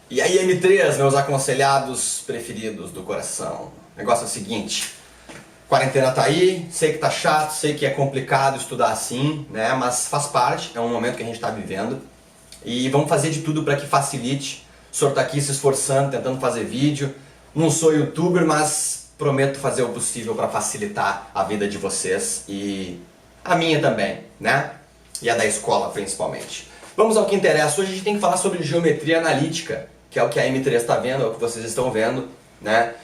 E aí, M3, meus aconselhados preferidos do coração. O negócio é o seguinte: quarentena tá aí, sei que tá chato, sei que é complicado estudar assim, né? Mas faz parte, é um momento que a gente tá vivendo. E vamos fazer de tudo para que facilite. O senhor tá aqui se esforçando, tentando fazer vídeo. Não sou youtuber, mas prometo fazer o possível para facilitar a vida de vocês e a minha também, né? E a da escola, principalmente. Vamos ao que interessa. Hoje a gente tem que falar sobre geometria analítica, que é o que a M3 está vendo, é o que vocês estão vendo, né?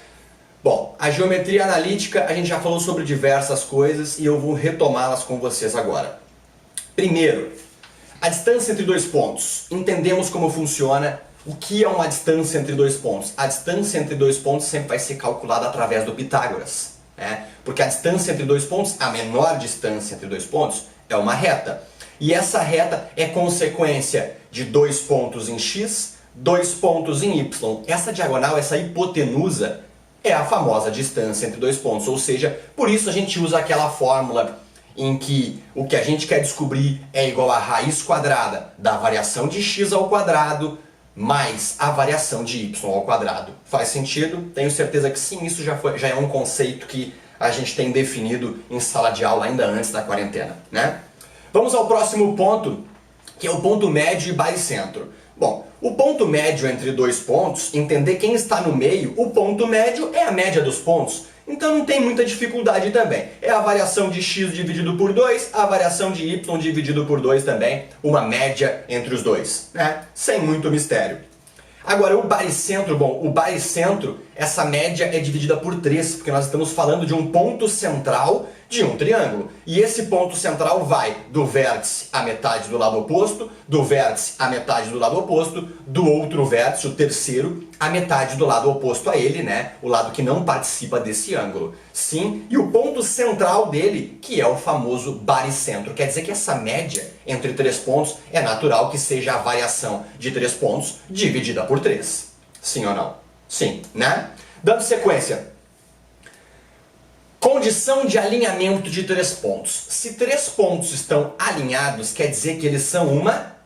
Bom, a geometria analítica a gente já falou sobre diversas coisas e eu vou retomá-las com vocês agora. Primeiro, a distância entre dois pontos. Entendemos como funciona. O que é uma distância entre dois pontos? A distância entre dois pontos sempre vai ser calculada através do Pitágoras, né? Porque a distância entre dois pontos, a menor distância entre dois pontos, é uma reta. E essa reta é consequência de dois pontos em x, dois pontos em y. Essa diagonal, essa hipotenusa, é a famosa distância entre dois pontos. Ou seja, por isso a gente usa aquela fórmula em que o que a gente quer descobrir é igual a raiz quadrada da variação de x ao quadrado mais a variação de y ao quadrado. Faz sentido? Tenho certeza que sim, isso já é um conceito que a gente tem definido em sala de aula ainda antes da quarentena, né? Vamos ao próximo ponto, que é o ponto médio e baricentro. Bom, o ponto médio entre dois pontos, entender quem está no meio, o ponto médio é a média dos pontos. Então não tem muita dificuldade também. É a variação de x dividido por 2, a variação de y dividido por 2 também, uma média entre os dois, né? Sem muito mistério. Agora, o baricentro, bom, o baricentro, essa média é dividida por 3, porque nós estamos falando de um ponto central de um triângulo. E esse ponto central vai do vértice à metade do lado oposto, do vértice à metade do lado oposto, do outro vértice, o terceiro, à metade do lado oposto a ele, né? O lado que não participa desse ângulo. Sim, e o ponto central dele, que é o famoso baricentro. Quer dizer que essa média entre três pontos é natural que seja a variação de três pontos dividida por 3. Sim ou não? Sim, né? Dando sequência. Condição de alinhamento de três pontos. Se três pontos estão alinhados, quer dizer que eles são uma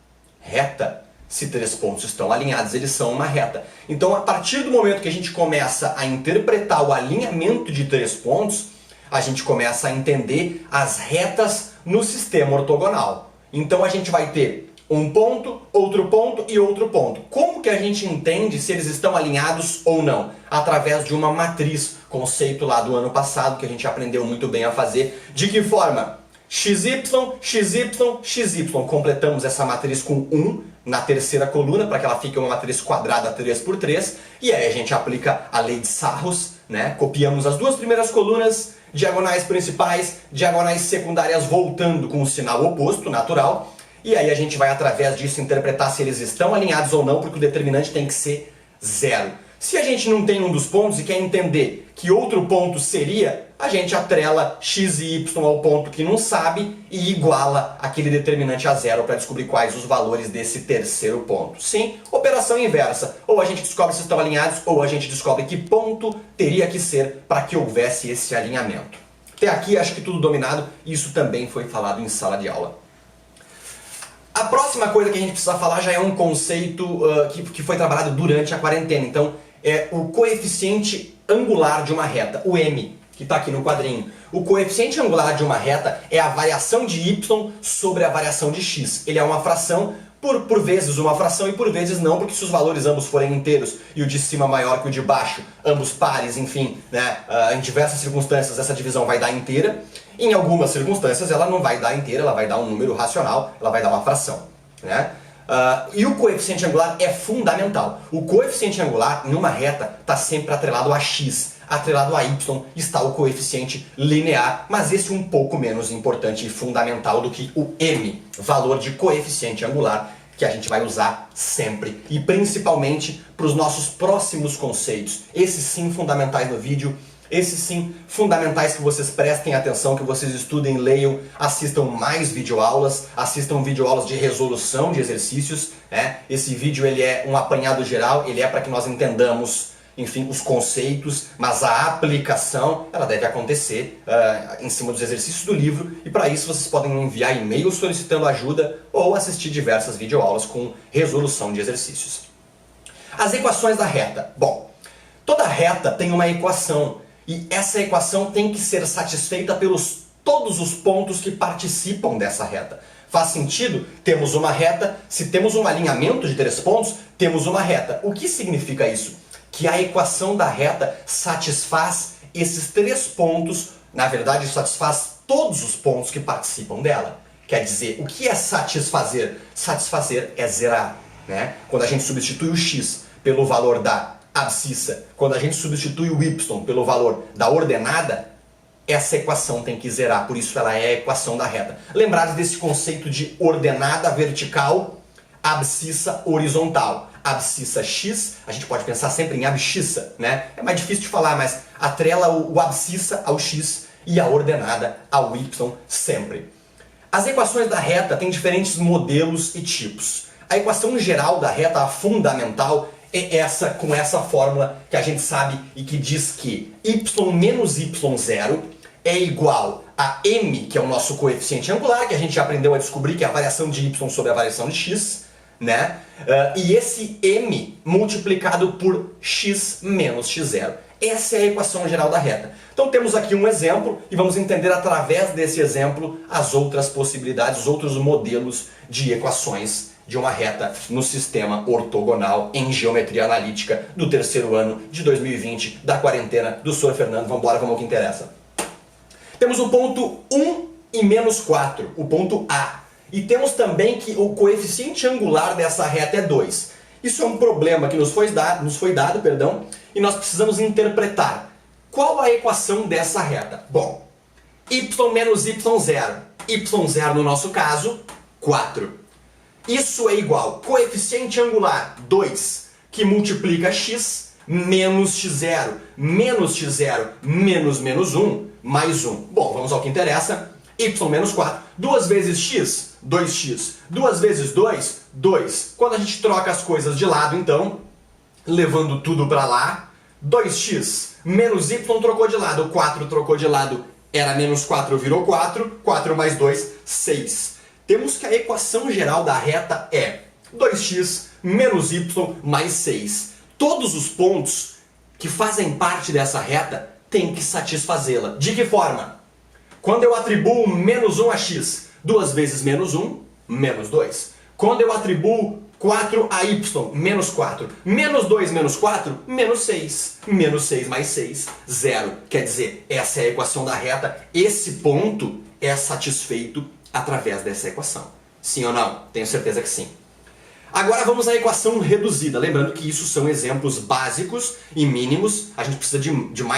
reta. Se três pontos estão alinhados, eles são uma reta. Então, a partir do momento que a gente começa a interpretar o alinhamento de três pontos, a gente começa a entender as retas no sistema ortogonal. Então, a gente vai ter um ponto, outro ponto e outro ponto. Como que a gente entende se eles estão alinhados ou não? Através de uma matriz, conceito lá do ano passado que a gente aprendeu muito bem a fazer. De que forma? XY, XY, XY. Completamos essa matriz com 1 na terceira coluna para que ela fique uma matriz quadrada 3 por 3. E aí a gente aplica a lei de Sarros, né? Copiamos as duas primeiras colunas, diagonais principais, diagonais secundárias voltando com o sinal oposto, natural. E aí a gente vai através disso interpretar se eles estão alinhados ou não, porque o determinante tem que ser 0. Se a gente não tem um dos pontos e quer entender que outro ponto seria, a gente atrela x e y ao ponto que não sabe e iguala aquele determinante a 0 para descobrir quais os valores desse terceiro ponto. Sim, operação inversa. Ou a gente descobre se estão alinhados, ou a gente descobre que ponto teria que ser para que houvesse esse alinhamento. Até aqui acho que tudo dominado, isso também foi falado em sala de aula. A próxima coisa que a gente precisa falar já é um conceito que foi trabalhado durante a quarentena. Então, é o coeficiente angular de uma reta, o m, que está aqui no quadrinho. O coeficiente angular de uma reta é a variação de y sobre a variação de x. Ele é uma fração, por vezes uma fração e por vezes não, porque se os valores ambos forem inteiros e o de cima maior que o de baixo, ambos pares, enfim, né, em diversas circunstâncias essa divisão vai dar inteira. Em algumas circunstâncias ela não vai dar inteira, ela vai dar um número racional, ela vai dar uma fração, né? E o coeficiente angular é fundamental. O coeficiente angular em uma reta está sempre atrelado a x, atrelado a y está o coeficiente linear, mas esse um pouco menos importante e fundamental do que o m, valor de coeficiente angular, que a gente vai usar sempre e principalmente para os nossos próximos conceitos. Esses sim fundamentais no vídeo. Esses sim, fundamentais que vocês prestem atenção, que vocês estudem, leiam, assistam mais videoaulas, assistam videoaulas de resolução de exercícios, né? Esse vídeo ele é um apanhado geral, ele é para que nós entendamos, enfim, os conceitos, mas a aplicação, ela deve acontecer em cima dos exercícios do livro, e para isso vocês podem enviar e-mail solicitando ajuda ou assistir diversas videoaulas com resolução de exercícios. As equações da reta. Bom, toda reta tem uma equação e essa equação tem que ser satisfeita pelos todos os pontos que participam dessa reta. Faz sentido? Temos uma reta, se temos um alinhamento de 3 pontos, temos uma reta. O que significa isso? Que a equação da reta satisfaz esses 3 pontos, na verdade satisfaz todos os pontos que participam dela. Quer dizer, o que é satisfazer? Satisfazer é zerar, né? Quando a gente substitui o x pelo valor da abscissa, quando a gente substitui o y pelo valor da ordenada, essa equação tem que zerar, por isso ela é a equação da reta. Lembrados desse conceito de ordenada vertical, abscissa horizontal. Abscissa x, a gente pode pensar sempre em abscissa, né? É mais difícil de falar, mas atrela o abscissa ao x e a ordenada ao y sempre. As equações da reta têm diferentes modelos e tipos. A equação geral da reta, a fundamental, é essa, com essa fórmula que a gente sabe e que diz que y menos y0 é igual a m, que é o nosso coeficiente angular, que a gente já aprendeu a descobrir que é a variação de y sobre a variação de x, né? E esse m multiplicado por x menos x0. Essa é a equação geral da reta. Então temos aqui um exemplo e vamos entender através desse exemplo as outras possibilidades, os outros modelos de equações de uma reta no sistema ortogonal em geometria analítica do 3º ano de 2020, da quarentena do Sr. Fernando. Vamos embora, vamos ao que interessa. Temos o ponto 1 e menos 4, o ponto A. E temos também que o coeficiente angular dessa reta é 2. Isso é um problema que nos foi dado, e nós precisamos interpretar. Qual a equação dessa reta? Bom, y menos y0. y0 no nosso caso, 4. Isso é igual coeficiente angular 2, que multiplica x menos x0. Menos x0 menos menos 1, mais 1. Bom, vamos ao que interessa. Y menos 4. 2 vezes x, 2x. 2 vezes 2, 2. Quando a gente troca as coisas de lado, então, levando tudo para lá, 2x menos y trocou de lado, 4 trocou de lado, era menos 4, virou 4. 4 mais 2, 6. Temos que a equação geral da reta é 2x menos y mais 6. Todos os pontos que fazem parte dessa reta têm que satisfazê-la. De que forma? Quando eu atribuo menos 1 a x, 2 vezes menos 1, menos 2. Quando eu atribuo 4 a y, menos 4. Menos 2 menos 4, menos 6. Menos 6 mais 6, 0. Quer dizer, essa é a equação da reta. Esse ponto é satisfeito através dessa equação. Sim ou não? Tenho certeza que sim. Agora vamos à equação reduzida. Lembrando que isso são exemplos básicos e mínimos. A gente precisa de mais